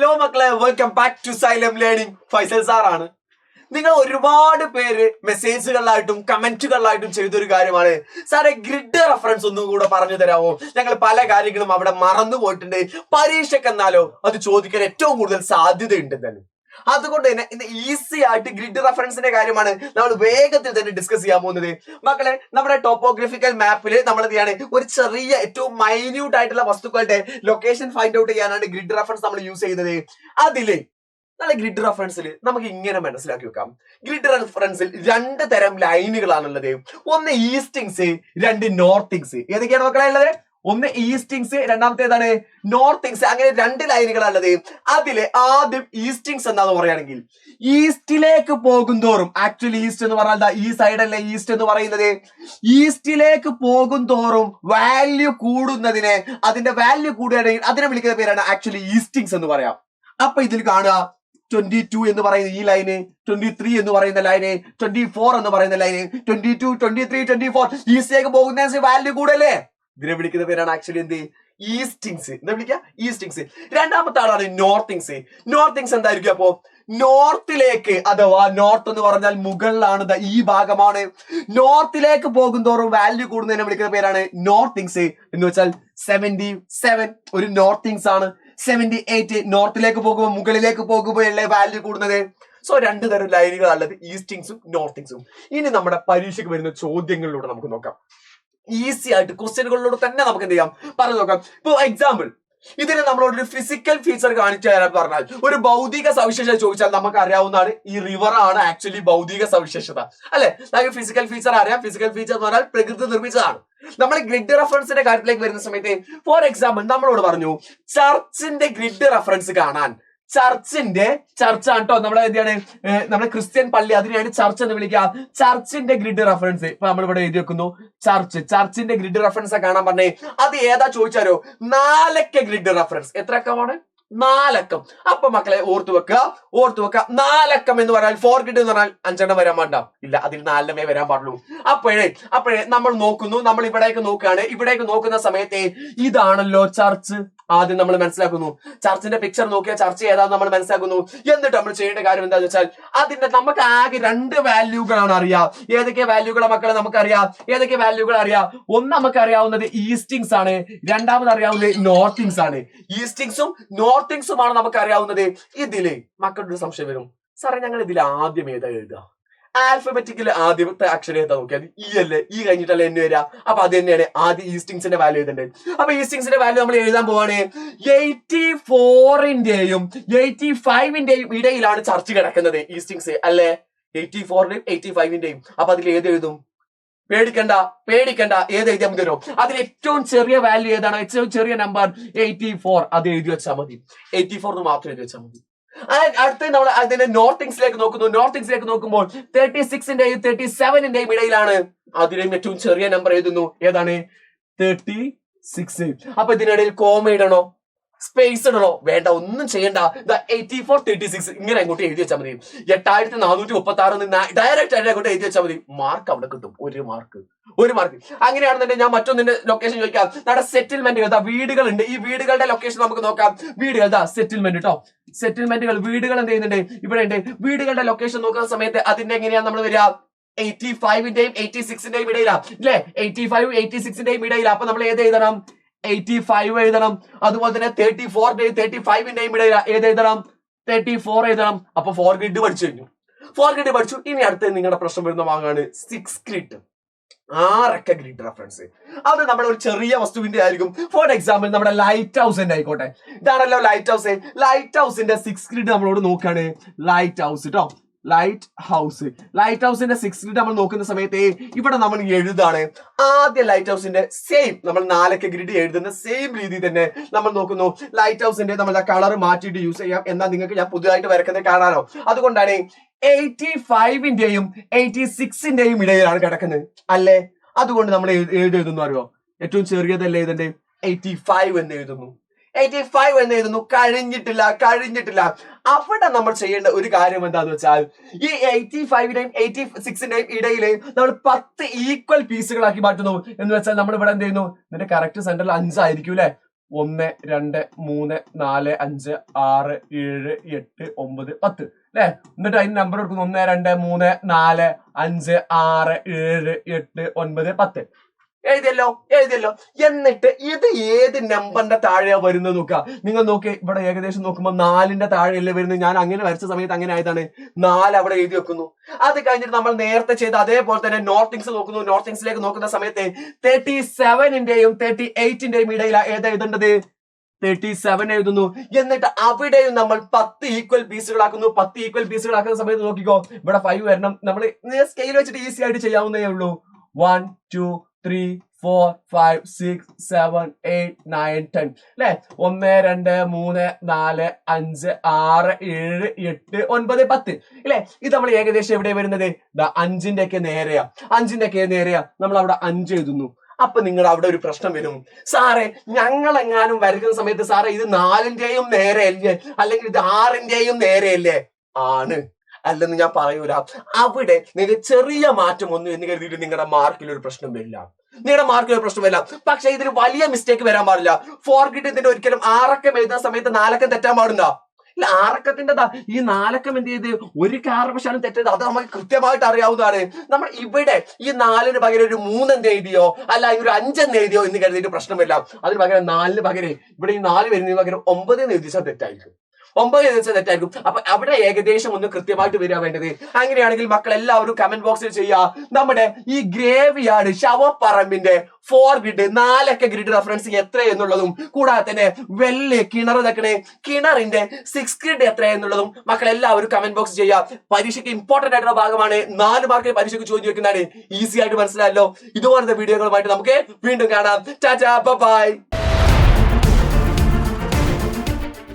Hello മക്കളെ, welcome back to Xylem learning. Faisal സാറാണ്. നിങ്ങൾ ഒരുപാട് പേര് മെസ്സേജുകളിലായിട്ടും കമന്റുകളിലായിട്ടും ചെയ്തൊരു കാര്യമാണ്, സാറേ ഗ്രിഡ് റെഫറൻസ് ഒന്നും കൂടെ പറഞ്ഞു തരാമോ? ഞങ്ങൾ പല കാര്യങ്ങളും അവിടെ മറന്നു പോയിട്ടുണ്ട്, പരീക്ഷയ്ക്ക് എന്നാലോ അത് ചോദിക്കാൻ ഏറ്റവും കൂടുതൽ സാധ്യതയുണ്ട് തന്നെ. അതുകൊണ്ട് തന്നെ ഇന്ന് ഈസി ആയിട്ട് ഗ്രിഡ് റെഫറൻസിന്റെ കാര്യമാണ് നമ്മൾ വേഗത്തിൽ തന്നെ ഡിസ്കസ് ചെയ്യാൻ പോകുന്നത്. മക്കളെ, നമ്മുടെ ടോപ്പോഗ്രഫിക്കൽ മാപ്പിൽ നമ്മൾ എന്താണ് ഒരു ചെറിയ ഏറ്റവും മൈന്യൂട്ട് ആയിട്ടുള്ള വസ്തുക്കളുടെ ലൊക്കേഷൻ ഫൈൻഡ് ഔട്ട് ചെയ്യാനാണ് ഗ്രിഡ് റെഫറൻസ് നമ്മൾ യൂസ് ചെയ്യുന്നത്. അതില് നല്ല ഗ്രിഡ് റെഫറൻസിൽ നമുക്ക് ഇങ്ങനെ മനസ്സിലാക്കി വെക്കാം. ഗ്രിഡ് റെഫറൻസിൽ രണ്ട് തരം ലൈനുകളാണുള്ളത്. ഒന്ന് ഈസ്റ്റിങ്സ്, രണ്ട് നോർത്തിങ്സ്. ഏതൊക്കെയാണ് മക്കളെ ഉള്ളത്? ഒന്ന് ഈസ്റ്റിങ്സ്, രണ്ടാമത്തേതാണ് നോർത്തിങ്സ്. അങ്ങനെ രണ്ട് ലൈനുകളാണുള്ളത്. അതില് ആദ്യം ഈസ്റ്റിങ്സ് എന്താന്ന് പറയുകയാണെങ്കിൽ, ഈസ്റ്റിലേക്ക് പോകും തോറും, ആക്ച്വലി ഈസ്റ്റ് എന്ന് പറഞ്ഞാൽ ഈ സൈഡല്ലേ ഈസ്റ്റ് എന്ന് പറയുന്നത്. ഈസ്റ്റിലേക്ക് പോകും തോറും വാല്യൂ കൂടുന്നതിനെ, അതിന്റെ വാല്യൂ കൂടുകയാണെങ്കിൽ അതിനെ വിളിക്കുന്ന പേരാണ് ആക്ച്വലി ഈസ്റ്റിങ്സ് എന്ന് പറയാം. അപ്പൊ ഇതിൽ കാണുക 22 എന്ന് പറയുന്ന ഈ ലൈന്, 23 എന്ന് പറയുന്ന ലൈന്, 24 എന്ന് പറയുന്ന ലൈന്, 22, 23, 24 ഈസ്റ്റിലേക്ക് പോകുന്ന വാല്യൂ കൂടല്ലേ? ഇതിനെ വിളിക്കുന്ന പേരാണ് ആക്ച്വലി എന്ത്? ഈസ്റ്റിങ്സ്. എന്താ വിളിക്കുക? ഈസ്റ്റിങ്സ്. രണ്ടാമത്തെ ആളാണ് നോർത്തിങ്സ്. നോർത്തിങ്സ് എന്തായിരിക്കും? അപ്പോ നോർത്തിലേക്ക്, അഥവാ നോർത്ത് എന്ന് പറഞ്ഞാൽ മുകളിലാണ്, ഈ ഭാഗമാണ്. നോർത്തിലേക്ക് പോകും തോറും വാല്യൂ കൂടുന്നതിനെ വിളിക്കുന്ന പേരാണ് നോർത്തിങ്സ്. എന്ന് വെച്ചാൽ 77 ഒരു നോർത്തിങ്സ് ആണ്. 78 നോർത്തിലേക്ക് പോകുമ്പോൾ, മുകളിലേക്ക് പോകുമ്പോഴല്ലേ വാല്യൂ കൂടുന്നത്. സോ രണ്ടു തരം ലൈനുകളാണുള്ളത്, ഈസ്റ്റിങ്സും നോർത്തിങ്സും. ഇനി നമ്മുടെ പരീക്ഷയ്ക്ക് വരുന്ന ചോദ്യങ്ങളിലൂടെ നമുക്ക് നോക്കാം. ഈസി ആയിട്ട് ക്വസ്റ്റ്യനുകളിലൂടെ തന്നെ നമുക്ക് എന്ത് ചെയ്യാം, പറഞ്ഞു നോക്കാം. ഇപ്പൊ എക്സാമ്പിൾ, ഇതിന് നമ്മളോടൊരു ഫിസിക്കൽ ഫീച്ചർ കാണിച്ചു തരാൻ പറഞ്ഞാൽ, ഒരു ഭൗതിക സവിശേഷത ചോദിച്ചാൽ നമുക്ക് അറിയാവുന്നതാണ് ഈ റിവർ ആണ് ആക്ച്വലി ഭൗതിക സവിശേഷത, അല്ലെ? നമുക്ക് ഫിസിക്കൽ ഫീച്ചർ അറിയാം. ഫിസിക്കൽ ഫീച്ചർ എന്ന് പറഞ്ഞാൽ പ്രകൃതി നിർമ്മിച്ചതാണ്. നമ്മൾ ഗ്രിഡ് റെഫറൻസിന്റെ കാര്യത്തിലേക്ക് വരുന്ന സമയത്ത്, ഫോർ എക്സാമ്പിൾ നമ്മളോട് പറഞ്ഞു ചർച്ചിന്റെ ഗ്രിഡ് റെഫറൻസ് കാണാൻ. ചർച്ചാണ് കേട്ടോ, നമ്മളെ എന്താണ്, നമ്മുടെ ക്രിസ്ത്യൻ പള്ളി, അതിനെയാണ് ചർച്ച് എന്ന് വിളിക്കുക. ചർച്ചിന്റെ ഗ്രിഡ് റെഫറൻസ് ഇപ്പൊ നമ്മളിവിടെ എഴുതി വെക്കുന്നു. ചർച്ചിന്റെ ഗ്രിഡ് റെഫറൻസ് കാണാൻ പറഞ്ഞേ, അത് ഏതാ ചോദിച്ചാലോ? 4 അക്ക ഗ്രിഡ് റെഫറൻസ്. എത്ര അക്കമാണ്? 4 അക്കം. അപ്പൊ മക്കളെ ഓർത്തു വെക്കുക. 4 അക്കം എന്ന് പറഞ്ഞാൽ 4 ഗ്രിഡ് എന്ന് പറഞ്ഞാൽ 5 വരാൻ പാടില്ല, ഇല്ല, അതിൽ 4 വരാൻ പാടുള്ളൂ. അപ്പോഴേ നമ്മൾ നോക്കുന്നു, നമ്മൾ ഇവിടേക്ക് നോക്കുകയാണ്. ഇവിടേക്ക് നോക്കുന്ന സമയത്ത് ഇതാണല്ലോ ചർച്ച്. ആദ്യം നമ്മൾ മനസ്സിലാക്കുന്നു, ചർച്ചിന്റെ പിക്ചർ നോക്കിയാൽ ചർച്ച് ഏതാന്ന് നമ്മൾ മനസ്സിലാക്കുന്നു. എന്നിട്ട് നമ്മൾ ചെയ്യേണ്ട കാര്യം എന്താണെന്ന് വെച്ചാൽ, അതിന്റെ നമുക്ക് ആകെ 2 വാല്യൂകളാണ് അറിയാം. ഏതൊക്കെ വാല്യൂകളെ മക്കളെ നമുക്കറിയാം? ഏതൊക്കെ വാല്യൂകൾ അറിയാം? ഒന്ന് നമുക്ക് അറിയാവുന്നത് ഈസ്റ്റിങ്സ് ആണ്, രണ്ടാമത് അറിയാവുന്നത് നോർത്തിങ്സ് ആണ്. ഈസ്റ്റിങ്സും നോർത്തിങ്സുമാണ് നമുക്ക് അറിയാവുന്നത്. ഇതില് മക്കളുടെ ഒരു സംശയം വരും, സാറേ ഞങ്ങൾ ഇതിൽ ആദ്യം ഏതാ എഴുതുക? ആൽഫബറ്റിക്കല് ആദ്യത്തെ അക്ഷരം ഏതാ നോക്കിയാൽ ഇ അല്ലേ? ഇ കഴിഞ്ഞിട്ടല്ലേ എന്നെ വരിക. അപ്പൊ അത് തന്നെയാണ് ആദ്യം ഈസ്റ്റിങ്സിന്റെ വാല്യൂ എഴുതേണ്ടത്. അപ്പൊ ഈസ്റ്റിങ്സിന്റെ വാല്യൂ നമ്മൾ എഴുതാൻ പോവാണ്. 84ന്റെയും 85ന്റെയും ഇടയിലാണ് ചർച്ച് കിടക്കുന്നത്, ഈസ്റ്റിങ്സ് അല്ലേ? 84ന്റെയും 85ന്റെയും. അപ്പൊ അതിൽ ഏത് എഴുതും? പേടിക്കണ്ട, ഏത് എഴുതിയാൽ മതി? അതിൽ ഏറ്റവും ചെറിയ വാല്യൂ ഏതാണ്? ഏറ്റവും ചെറിയ നമ്പർ 84. അത് എഴുതി വെച്ചാൽ മതി. 84 മാത്രം എഴുതി വെച്ചാൽ മതി. അടുത്ത നമ്മൾ അതിന്റെ നോർത്തിങ്സിലേക്ക് നോക്കുന്നു. നോർത്തിങ്സിലേക്ക് നോക്കുമ്പോൾ 36ന്റെയും 37ന്റെയും ഇടയിലാണ്. അതിലെയും ഏറ്റവും ചെറിയ നമ്പർ എഴുതുന്നു. ഏതാണ്? 36. അപ്പൊ ഇതിനിടയിൽ കോമ ഇടണോ, സ്പേസ് ഇടണോ? വേണ്ട, ഒന്നും ചെയ്യണ്ട. 84, 36 ഇങ്ങനെ അങ്ങോട്ട് എഴുതി വെച്ചാൽ മതി. 8436 ഡയറക്റ്റ് ആയിട്ട് അങ്ങോട്ട് എഴുതി വെച്ചാൽ മതി. മാർക്ക് അവിടെ കിട്ടും, 1 മാർക്ക്. അങ്ങനെയാണെന്നുണ്ടെങ്കിൽ ഞാൻ മറ്റൊന്നിന്റെ ലൊക്കേഷൻ ചോദിക്കാം. നമ്മുടെ സെറ്റിൽമെന്റുകൾ, വീടുകളുണ്ട്. ഈ വീടുകളുടെ ലൊക്കേഷൻ നമുക്ക് നോക്കാം. വീടുകൾ, സെറ്റിൽമെന്റ് കേട്ടോ. സെറ്റിൽമെന്റുകൾ, വീടുകൾ എന്ത് ചെയ്യുന്നുണ്ട്? ഇവിടെ ഉണ്ട്. വീടുകളുടെ ലൊക്കേഷൻ നോക്കുന്ന സമയത്ത് അതിന്റെ എങ്ങനെയാണ് നമ്മൾ വരിക? 85ന്റെയും 86ന്റെയും ഇടയിലാണ്, അല്ലെ? 85, 86ന്റെയും ഇടയിലാണ്. അപ്പൊ നമ്മൾ ഏത് എഴുതണം? 85 എഴുതണം. അതുപോലെ തന്നെ 34ന്റെയും 35ന്റെയും ഇടയിലാണ്. ഏത് എഴുതണം? 34 എഴുതണം. അപ്പൊ 4 ഗ്രിഡ് പഠിച്ചു കഴിഞ്ഞു. 4 ഗ്രിഡ് പഠിച്ചു. ഇനി അടുത്ത നിങ്ങളുടെ പ്രശ്നം വരുന്ന ഭാഗമാണ് 6 ഗ്രിഡ്. 6 അക്ക ഗ്രിഡ് റെഫറൻസ്. അത് നമ്മുടെ ഒരു ചെറിയ വസ്തുവിന്റെ ആയിരിക്കും. ഫോർ എക്സാമ്പിൾ നമ്മുടെ ലൈറ്റ് ഹൗസിന്റെ ആയിക്കോട്ടെ. ഇതാണല്ലോ ലൈറ്റ് ഹൗസ്. ലൈറ്റ് ഹൗസിന്റെ 6 ഗ്രിഡ് നമ്മളോട് നോക്കുകയാണ്. ലൈറ്റ് ഹൗസ് കേട്ടോ, ലൈറ്റ് ഹൗസിന്റെ 6 ഗ്രിഡ് നമ്മൾ നോക്കുന്ന സമയത്ത് ഇവിടെ നമ്മൾ എഴുതാണ്. ആദ്യ ലൈറ്റ് ഹൗസിന്റെ സെയിം നമ്മൾ 4 അക്ക ഗ്രിഡ് എഴുതുന്ന സെയിം രീതി തന്നെ നമ്മൾ നോക്കുന്നു. ലൈറ്റ് ഹൗസിന്റെ നമ്മളുടെ കളർ മാറ്റിയിട്ട് യൂസ് ചെയ്യാം. എന്നാൽ നിങ്ങൾക്ക് ഞാൻ പുതുതായിട്ട് വരക്കുന്നത് കാണാനോ, അതുകൊണ്ടാണ് 85ന്റെയും 86ന്റെയും ഇടയിലാണ് കിടക്കുന്നത്, അല്ലേ? അതുകൊണ്ട് നമ്മൾ എഴുതുന്നു അറിയോ? ഏറ്റവും ചെറിയതല്ലേ എഴുതണ്ടേ? 85 എന്ന് എഴുതുന്നു. 85 എന്ന് എഴുതുന്നു. കഴിഞ്ഞിട്ടില്ല. അവിടെ നമ്മൾ ചെയ്യേണ്ട ഒരു കാര്യം എന്താന്ന് വെച്ചാൽ, ഈ 85ന്റെയും 86ന്റെയും ഇടയിൽ നമ്മൾ 10 ഈക്വൽ പീസുകളാക്കി മാറ്റുന്നു. എന്ന് വെച്ചാൽ നമ്മൾ ഇവിടെ എന്ത് ചെയ്യുന്നു? ഇതിന്റെ കറക്റ്റ് സെന്ററിൽ 5 ആയിരിക്കും, അല്ലെ? 1 2 3 4 5 6 7 8 9 10 അല്ലെ. എന്നിട്ട് അതിന് നമ്പർ കൊടുക്കുന്നു 1 2 3 4 5 6 7 8 9 10. എഴുതിയല്ലോ. എന്നിട്ട് ഇത് ഏത് നമ്പറിന്റെ താഴെയാ വരുന്നത് നോക്കുക. നിങ്ങൾ നോക്കി ഇവിടെ ഏകദേശം നോക്കുമ്പോൾ 4ന്റെ താഴെയല്ലേ വരുന്നത്. ഞാൻ അങ്ങനെ വരച്ച സമയത്ത് അങ്ങനെ ആയതാണ്. 4 അവിടെ എഴുതി വെക്കുന്നു. അത് കഴിഞ്ഞിട്ട് നമ്മൾ നേരത്തെ ചെയ്ത അതേപോലെ തന്നെ നോർത്തിങ്സ് നോക്കുന്നു. നോർത്തിങ്സിലേക്ക് നോക്കുന്ന സമയത്ത് 37ന്റെയും 38ന്റെയും ഇടയിലാണ് ഏതാ എഴുതേണ്ടത്? 37 എഴുതുന്നു. എന്നിട്ട് അവിടെയും നമ്മൾ 10 ഈക്വൽ പീസുകളാക്കുന്നു. 10 ഈക്വൽ പീസുകളാക്കുന്ന സമയത്ത് നോക്കിക്കോ, ഇവിടെ 5 വരണം. നമ്മൾ സ്കെയിൽ വെച്ചിട്ട് ഈസി ആയിട്ട് ചെയ്യാവുന്നേ ഉള്ളൂ. 1 2 3 4 5 6 7 8 9 10 അല്ലെ. 1 2 3 4 5 6 7 8 9 10 അല്ലെ. ഇത് നമ്മൾ ഏകദേശം എവിടെ വരുന്നത്? 5ന്റെ ഒക്കെ നേരെയാ. നമ്മൾ അവിടെ 5 എഴുതുന്നു. അപ്പൊ നിങ്ങൾ അവിടെ ഒരു പ്രശ്നം വരും. സാറേ ഞങ്ങൾ എങ്ങാനും വരയ്ക്കുന്ന സമയത്ത് സാറേ ഇത് 4ന്റെയും നേരെയല്ലേ, അല്ലെങ്കിൽ ഇത് 6ന്റെയും നേരെയല്ലേ? ആണ്. അല്ലെന്ന് ഞാൻ പറയൂല. അവിടെ നിങ്ങൾക്ക് ചെറിയ മാറ്റം ഒന്നും എന്ന് കരുതിയിട്ട് നിങ്ങളുടെ മാർക്കിൽ ഒരു പ്രശ്നം വരില്ല. പക്ഷെ ഇതിൽ വലിയ മിസ്റ്റേക്ക് വരാൻ പാടില്ല. ഫോർഗെറ്റ് ഇതിന്റെ ഒരിക്കലും 6 എഴുതുന്ന സമയത്ത് 4 തെറ്റാൻ പാടില്ല. ഇല്ല, 6 ഈ 4 എന്ത് ചെയ്ത് ഒരു കാരണവശാലും തെറ്റത് അത് നമുക്ക് കൃത്യമായിട്ട് അറിയാവുന്നതാണ്. നമ്മൾ ഇവിടെ ഈ 4ന് പകരം ഒരു 3 എന്ത് എഴുതിയോ, അല്ല ഒരു 5 എന്ന് എഴുതിയോ എന്ന് കരുതിയിട്ട് പ്രശ്നമില്ല. അതിന് പകരം 4ന് പകരം ഇവിടെ ഈ 4 വരുന്നതിന് പകരം 9 എന്ന് എഴുതിച്ചാൽ തെറ്റായിരിക്കും. 9 എന്ന് തെറ്റായിരിക്കും. അപ്പൊ അവിടെ ഏകദേശം ഒന്ന് കൃത്യമായിട്ട് വരിക വേണ്ടത്. അങ്ങനെയാണെങ്കിൽ മക്കൾ എല്ലാവരും കമന്റ് ബോക്സിൽ ചെയ്യുക. നമ്മുടെ ഈ ഗ്രേവ് യാർഡ് ശവപ്പറമ്പിന്റെ 4 ഗ്രിഡ് 4 ഗ്രിഡ് റെഫറൻസ് എത്ര എന്നുള്ളതും, കൂടാതെ തന്നെ വെല്ല് കിണറിന്റെ 6 ഗ്രിഡ് എത്ര എന്നുള്ളതും മക്കൾ എല്ലാവരും കമന്റ് ബോക്സ് ചെയ്യുക. പരീക്ഷയ്ക്ക് ഇമ്പോർട്ടന്റ് ആയിട്ടുള്ള ഭാഗമാണ്. 4 മാർക്ക് പരീക്ഷയ്ക്ക് ചോദ്യം വെക്കുന്നതാണ്. ഈസി ആയിട്ട് മനസ്സിലായല്ലോ. ഇതുപോലത്തെ വീഡിയോകളുമായിട്ട് നമുക്ക് വീണ്ടും കാണാം. ടാറ്റാ, ബൈ.